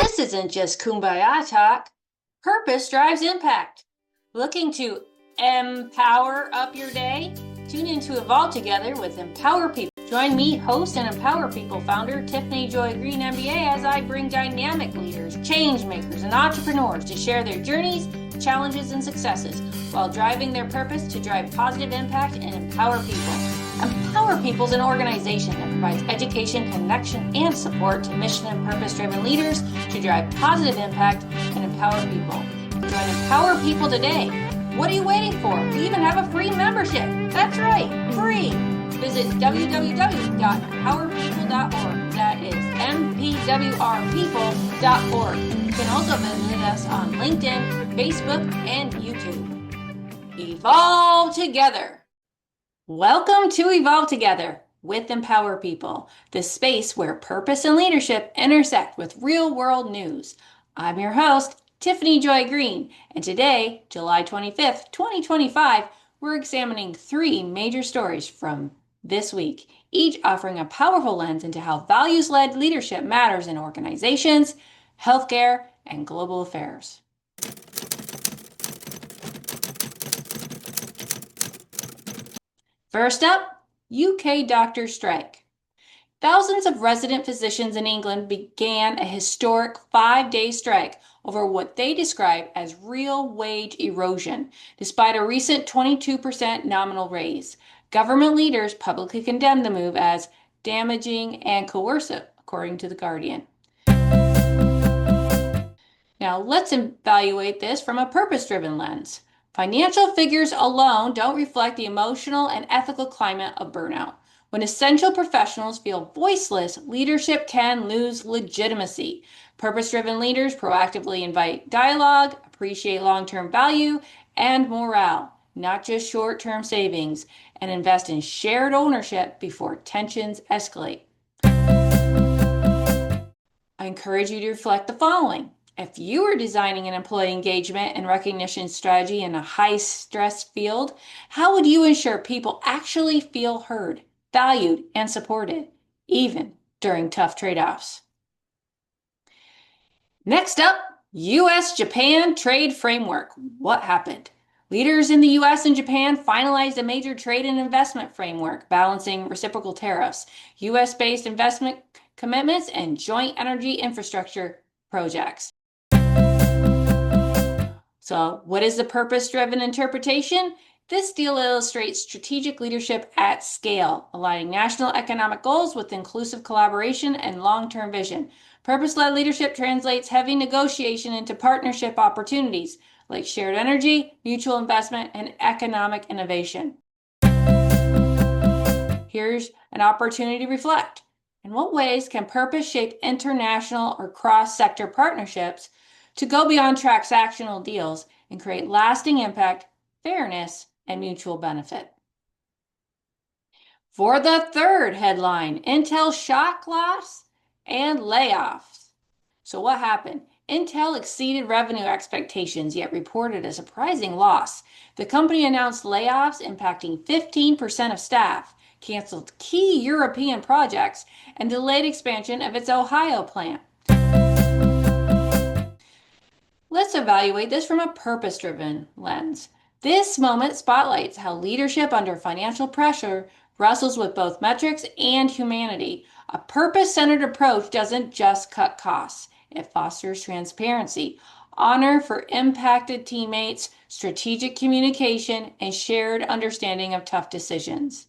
This isn't just kumbaya talk. Purpose drives impact. Looking to empower up your day? Tune in to Evolve Together with Empower People. Join me, host and Empower People founder Tiffany Joy Greene, MBA, as I bring dynamic leaders, change makers, and entrepreneurs to share their journeys, challenges, and successes while driving their purpose to drive positive impact and empower people. Empower People is an organization that provides education, connection, and support to mission and purpose-driven leaders to drive positive impact and empower people. Join Empower People today. What are you waiting for? We even have a free membership. That's right, free. Visit www.empowerpeople.org. That is MPWRPeople.org. You can also visit us on LinkedIn, Facebook, and YouTube. Evolve Together. Welcome to Evolve Together with Empower People, the space where purpose and leadership intersect with real-world news. I'm your host, Tiffany Joy Greene, and today, July 25th, 2025, we're examining 3 major stories from this week, each offering a powerful lens into how values-led leadership matters in organizations, healthcare, and global affairs. First up, UK doctor strike. Thousands of resident physicians in England began a historic 5-day strike over what they describe as real wage erosion, despite a recent 22% nominal raise. Government leaders publicly condemned the move as damaging and coercive, according to The Guardian. Now, let's evaluate this from a purpose-driven lens. Financial figures alone don't reflect the emotional and ethical climate of burnout. When essential professionals feel voiceless, leadership can lose legitimacy. Purpose-driven leaders proactively invite dialogue, appreciate long-term value and morale, not just short-term savings, and invest in shared ownership before tensions escalate. I encourage you to reflect the following. If you are designing an employee engagement and recognition strategy in a high-stress field, how would you ensure people actually feel heard, valued, and supported, even during tough trade-offs? Next up, U.S.-Japan trade framework. What happened? Leaders in the U.S. and Japan finalized a major trade and investment framework balancing reciprocal tariffs, U.S.-based investment commitments, and joint energy infrastructure projects. So, what is the purpose-driven interpretation? This deal illustrates strategic leadership at scale, aligning national economic goals with inclusive collaboration and long-term vision. Purpose-led leadership translates heavy negotiation into partnership opportunities like shared energy, mutual investment, and economic innovation. Here's an opportunity to reflect. In what ways can purpose shape international or cross-sector partnerships to go beyond transactional deals and create lasting impact, fairness, and mutual benefit? For the third headline, Intel shock loss and layoffs. So what happened? Intel exceeded revenue expectations, yet reported a surprising loss. The company announced layoffs impacting 15% of staff, canceled key European projects, and delayed expansion of its Ohio plant. Let's evaluate this from a purpose-driven lens. This moment spotlights how leadership under financial pressure wrestles with both metrics and humanity. A purpose-centered approach doesn't just cut costs. It fosters transparency, honor for impacted teammates, strategic communication, and shared understanding of tough decisions.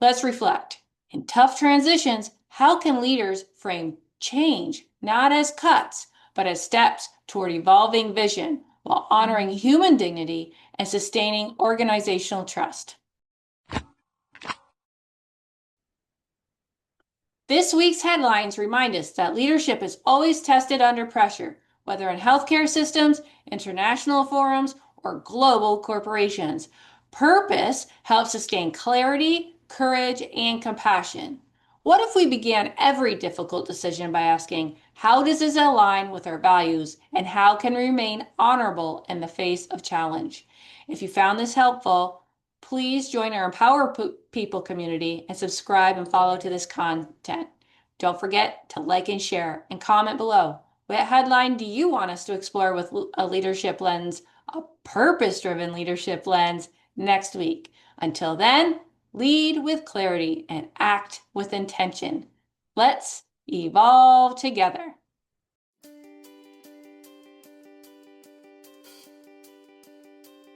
Let's reflect. In tough transitions, how can leaders frame change not as cuts, but as steps toward evolving vision while honoring human dignity and sustaining organizational trust? This week's headlines remind us that leadership is always tested under pressure, whether in healthcare systems, international forums, or global corporations. Purpose helps sustain clarity, courage, and compassion. What if we began every difficult decision by asking, how does this align with our values, and how can we remain honorable in the face of challenge? If you found this helpful, please join our Empower People community and subscribe and follow to this content. Don't forget to like and share and comment below. What headline do you want us to explore with a leadership lens, a purpose-driven leadership lens, next week? Until then, lead with clarity and act with intention. Let's evolve together.